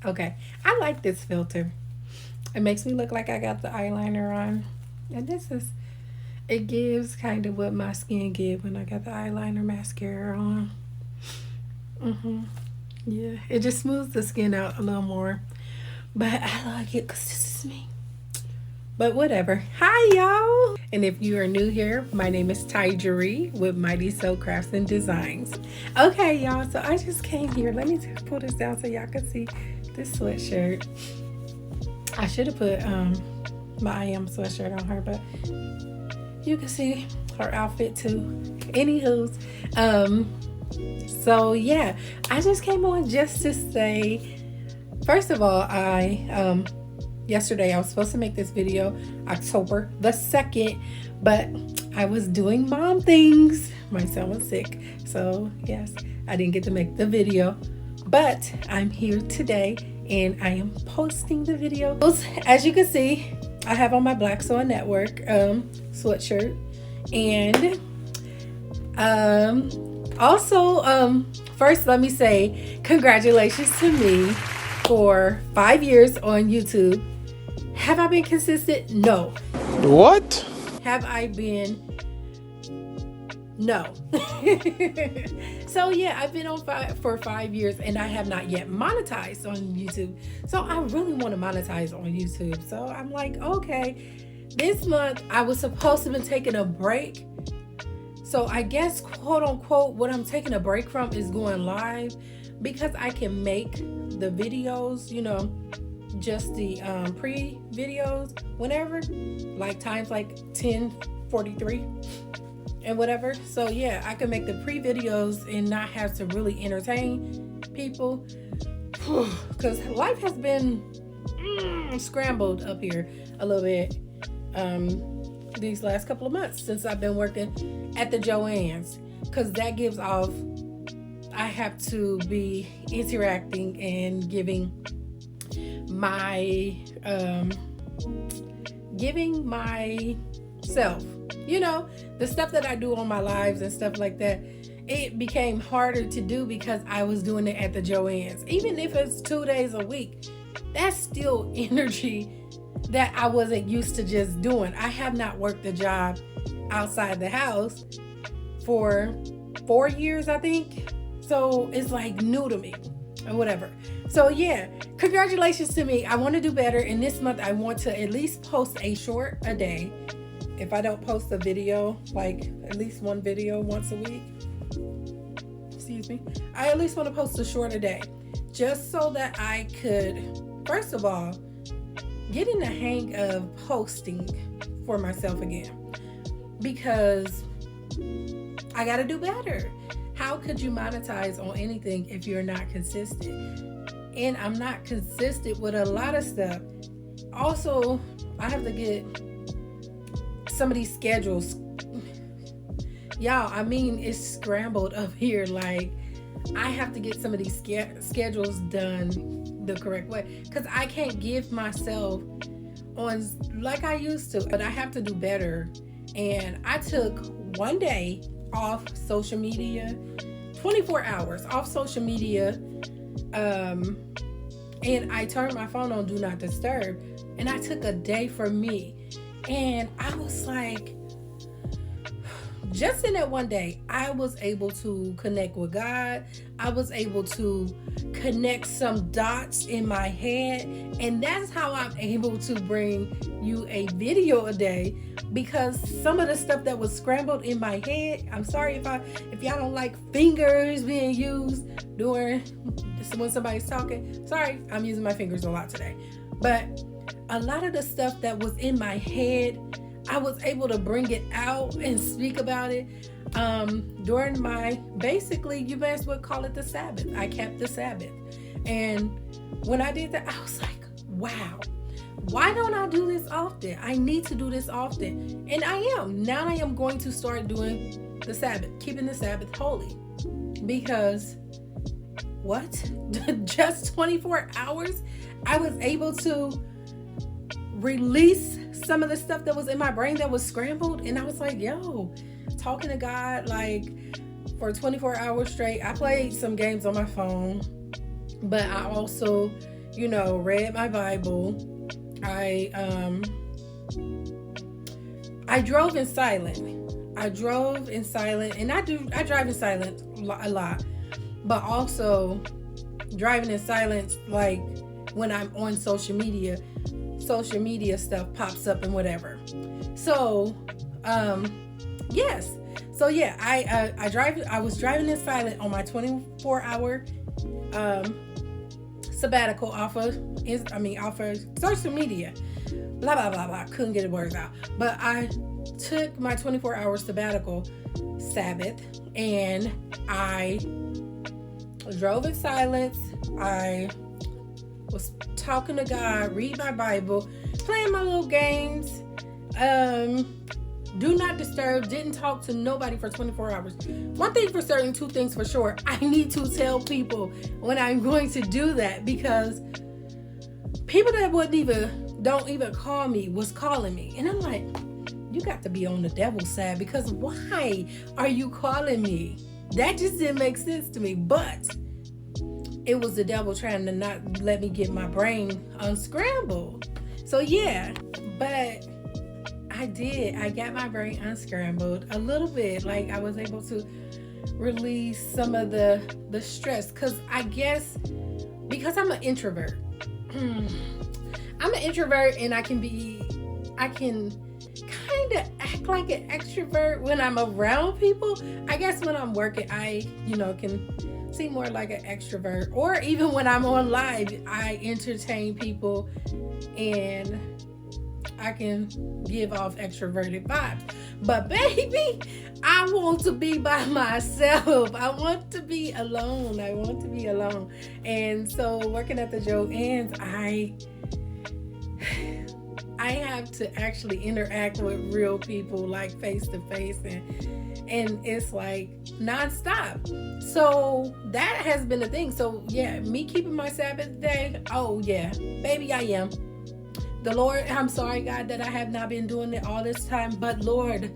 Okay, I like this filter. It makes me look like I got the eyeliner on. And it gives kind of what my skin gives when I got the eyeliner mascara on. hmm Yeah, it just smooths the skin out a little more. But I like it because this is me. But whatever. Hi, y'all. And if you are new here, my name is TyJari with Mightysew Crafts and Designs. Okay, y'all. So I just came here. Let me just pull this down so y'all can see this sweatshirt. I should have put my I Am sweatshirt on her, but you can see her outfit too. Anywho's, so yeah, I just came on just to say, first of all, yesterday I was supposed to make this video October the 2nd, but I was doing mom things. My son was sick, so yes, I didn't get to make the video, but I'm here today and I am posting the videos. As you can see, I have on my Black Soil Network sweatshirt, and also first let me say congratulations to me for 5 years on YouTube. Have I been consistent? No. What? Have I been? No. So yeah, I've been on for 5 years and I have not yet monetized on YouTube. So I really want to monetize on YouTube. So I'm like, okay, this month I was supposed to be taking a break. So I guess, quote unquote, what I'm taking a break from is going live, because I can make the videos, just the pre-videos whenever, like times like 10:43 and whatever. So yeah, I can make the pre-videos and not have to really entertain people, because life has been scrambled up here a little bit these last couple of months since I've been working at the Joann's, because that gives off, I have to be interacting and giving myself, the stuff that I do on my lives and stuff like that. It became harder to do because I was doing it at the Joann's. Even if it's 2 days a week, that's still energy that I wasn't used to just doing. I have not worked a job outside the house for 4 years, I think. So it's like new to me or whatever. So yeah, congratulations to me. I want to do better. And this month I want to at least post a short a day. If I don't post a video, like at least one video once a week, excuse me, I at least want to post a short a day, just so that I could, first of all, get in the hang of posting for myself again, because I got to do better. How could you monetize on anything if you're not consistent? And I'm not consistent with a lot of stuff. Also, I have to get some of these schedules. Y'all, it's scrambled up here. Like, I have to get some of these schedules done the correct way, because I can't give myself on like I used to, but I have to do better. And I took one day off social media, 24 hours off social media, and I turned my phone on do not disturb, and I took a day for me. And I was like, just in that one day, I was able to connect with God. I was able to connect some dots in my head. And that's how I'm able to bring you a video a day, because some of the stuff that was scrambled in my head, I'm sorry if y'all don't like fingers being used during when somebody's talking. Sorry, I'm using my fingers a lot today. But a lot of the stuff that was in my head, I was able to bring it out and speak about it during my, basically, you may as well call it the Sabbath. I kept the Sabbath. And when I did that, I was like, wow, why don't I do this often? I need to do this often. And I am. Now I am going to start doing the Sabbath, keeping the Sabbath holy. Because what? Just 24 hours, I was able to release some of the stuff that was in my brain that was scrambled. And I was like, yo, talking to God like for 24 hours straight. I played some games on my phone, but I also read my Bible. I drove in silent. And I drive in silence a lot, but also driving in silence, like when I'm on social media stuff pops up and whatever. So, yes. So yeah, I was driving in silent on my 24-hour sabbatical off of social media. Blah blah blah blah. Couldn't get the words out. But I took my 24-hour sabbatical Sabbath, and I drove in silence. I was talking to God, read my Bible, playing my little games. Do not disturb, didn't talk to nobody for 24 hours. One thing for certain, two things for sure. I need to tell people when I'm going to do that, because people that don't even call me was calling me. And I'm like, you got to be on the devil's side, because why are you calling me? That just didn't make sense to me. But it was the devil trying to not let me get my brain unscrambled. So yeah, but I did. I got my brain unscrambled a little bit. Like, I was able to release some of the stress, because I'm an introvert. I'm an introvert, and I can kind of act like an extrovert when I'm around people. I guess when I'm working, I can seem more like an extrovert. Or even when I'm on live, I entertain people and I can give off extroverted vibes. But baby, I want to be by myself. I want to be alone. And so working at the Joann's, I have to actually interact with real people, like face to face, and it's like nonstop. So that has been a thing. So yeah, me keeping my Sabbath day. Oh yeah, baby, I am. The Lord, I'm sorry, God, that I have not been doing it all this time, but Lord,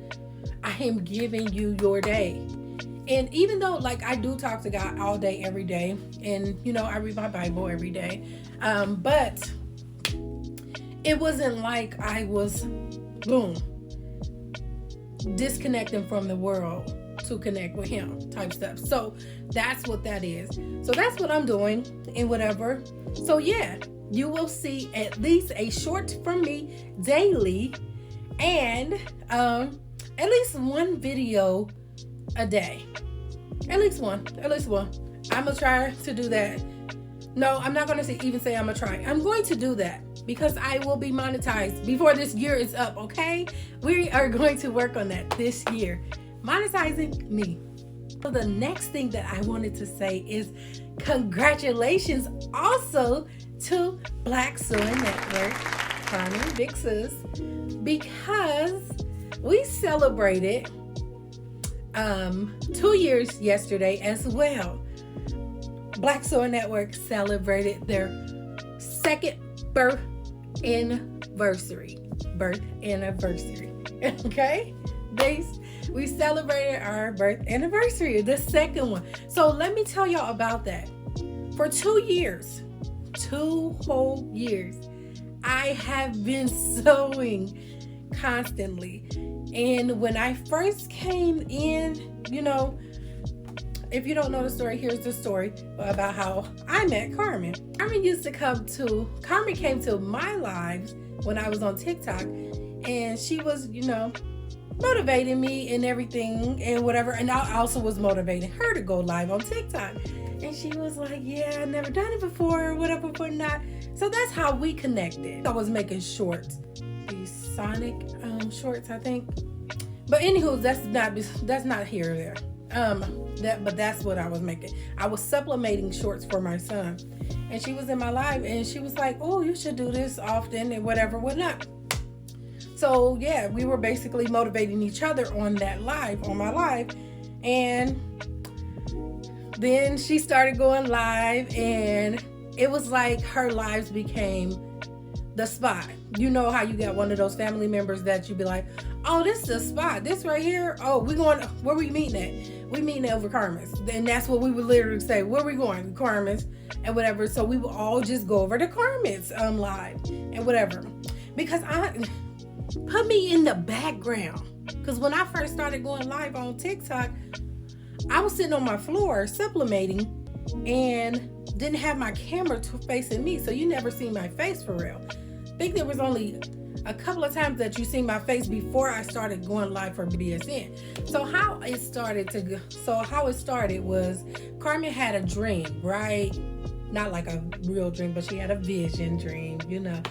I am giving you your day. And even though, like, I do talk to God all day, every day, and I read my Bible every day, but it wasn't like I was, disconnecting from the world to connect with Him type stuff. So that's what that is. So that's what I'm doing and whatever. So yeah, you will see at least a short from me daily, and at least one video a day. At least one. I'm gonna try to do that. No, I'm not gonna even say I'm gonna try. I'm going to do that, because I will be monetized before this year is up, okay? We are going to work on that this year. Monetizing me. So the next thing that I wanted to say is congratulations also to Black Soy Network, Carmen Big Sis, because we celebrated 2 years yesterday as well. Black Soy Network celebrated their second birth anniversary. Okay? We celebrated our birth anniversary, the second one. So let me tell y'all about that. For 2 years, 2 whole years, I have been sewing constantly. And when I first came in, if you don't know the story, here's the story about how I met Carmen. Carmen came to my lives when I was on TikTok, and she was, motivating me and everything and whatever. And I also was motivating her to go live on TikTok. And she was like, yeah, I've never done it before, whatever, whatnot. So that's how we connected. I was making shorts, these Sonic shorts, I think. But anywho, that's not here or there. But that's what I was making. I was supplementing shorts for my son, and she was in my live, and she was like, "Oh, you should do this often and whatever, whatnot." So yeah, we were basically motivating each other on my live, and then she started going live, and it was like her lives became the spot. You know how you got one of those family members that you be like, oh, this is the spot. This right here. Oh, we going, where we meeting at? We meeting over Carmen's. And that's what we would literally say. Where we going? Carmen's and whatever. So we would all just go over to Carmen's live and whatever. Because put me in the background. Because when I first started going live on TikTok, I was sitting on my floor sublimating and didn't have my camera facing me, so you never see my face for real. I think there was only a couple of times that you see my face before I started going live for BDSN. So how it started was Carmen had a dream, right? Not like a real dream, but she had a vision dream, you know.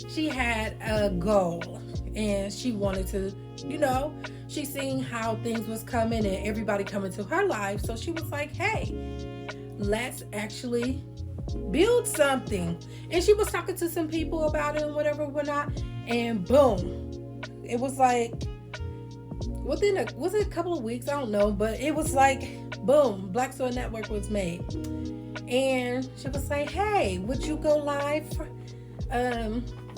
She had a goal and she wanted to, you know, she seen how things was coming and everybody coming to her life. So she was like, hey, let's actually build something. And she was talking to some people about it and whatever, whatnot. And boom, it was like within was it a couple of weeks? I don't know, but it was like boom, Black Soil Network was made. And she was like, hey, would you go live for,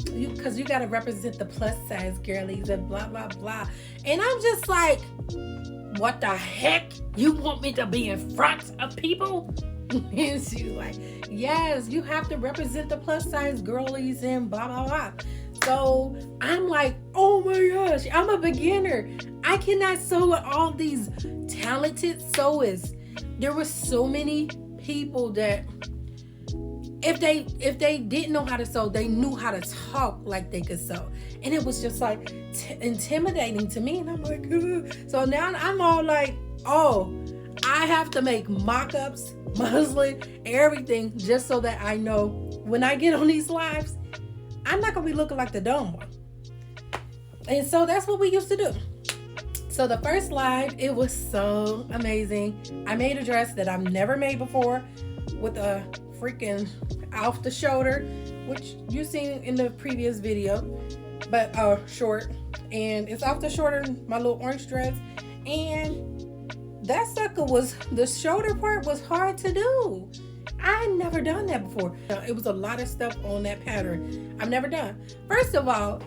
because you got to represent the plus size girlies and blah blah blah. And I'm just like, what the heck? You want me to be in front of people? And she's like, yes, you have to represent the plus size girlies and blah blah blah. So I'm like, oh my gosh, I'm a beginner. I cannot sew with all these talented sewers. There were so many people that if they didn't know how to sew, they knew how to talk like they could sew. And it was just like intimidating to me. And I'm like, ugh. So now I'm all like, oh, I have to make mock-ups, muslin, everything, just so that I know when I get on these lives, I'm not going to be looking like the dumb one. And so that's what we used to do. So the first live, it was so amazing. I made a dress that I've never made before with a freaking off the shoulder, which you've seen in the previous video, but short. And it's off the shoulder, my little orange dress. And that sucker was, the shoulder part was hard to do. I never done that before. It was a lot of stuff on that pattern I've never done. First of all,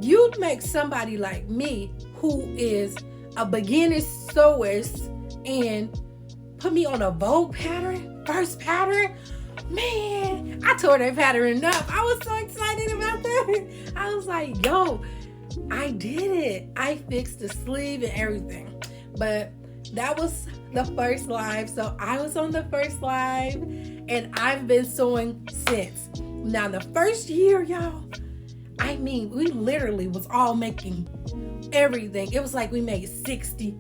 you'd make somebody like me who is a beginner sewist and put me on a Vogue pattern, first pattern. Man, I tore that pattern up. I was so excited about that. I was like, yo, I did it. I fixed the sleeve and everything. But that was the first live. So I was on the first live and I've been sewing since. Now the first year, y'all, I mean, we literally was all making everything. It was like we made 60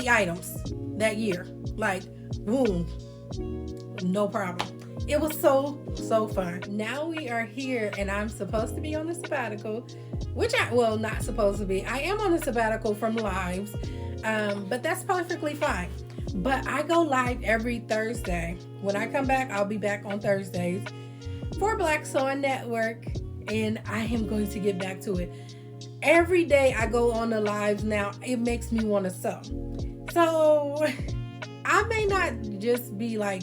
items that year. Like, boom, no problem. It was so fun. Now we are here and I'm supposed to be on a sabbatical, which not supposed to be. I am on a sabbatical from lives, but that's perfectly fine. But I go live every Thursday. When I come back, I'll be back on Thursdays for Black Soil Network, and I am going to get back to it. Every day I go on the lives now, it makes me want to sew. So I may not just be like,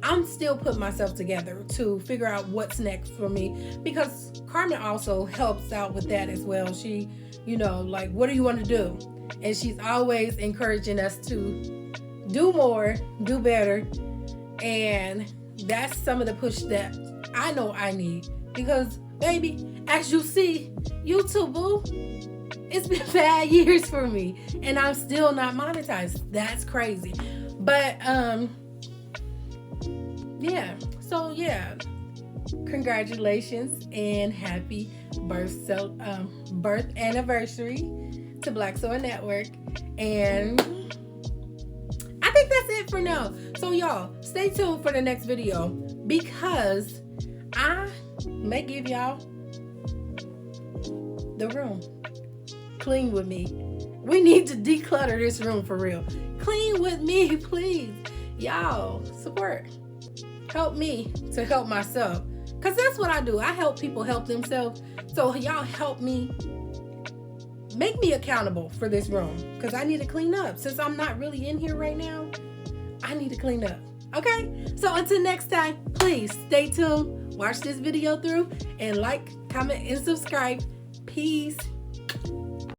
I'm still putting myself together to figure out what's next for me, because Carmen also helps out with that as well. She, you know, like, what do you want to do? And she's always encouraging us to do more, do better. And that's some of the push that I know I need, because baby, as you see, YouTube, boo, it's been 5 years for me and I'm still not monetized. That's crazy. But yeah, congratulations and happy birth anniversary to Black Soil Network. And I think that's it for now. So y'all, stay tuned for the next video, because I may give y'all the room. Clean with me. We need to declutter this room for real. Clean with me, please. Y'all, support. Help me to help myself. Because that's what I do. I help people help themselves. So y'all help me. Make me accountable for this room, because I need to clean up. Since I'm not really in here right now, I need to clean up. Okay, so until next time, please stay tuned, watch this video through, and like, comment, and subscribe. Peace.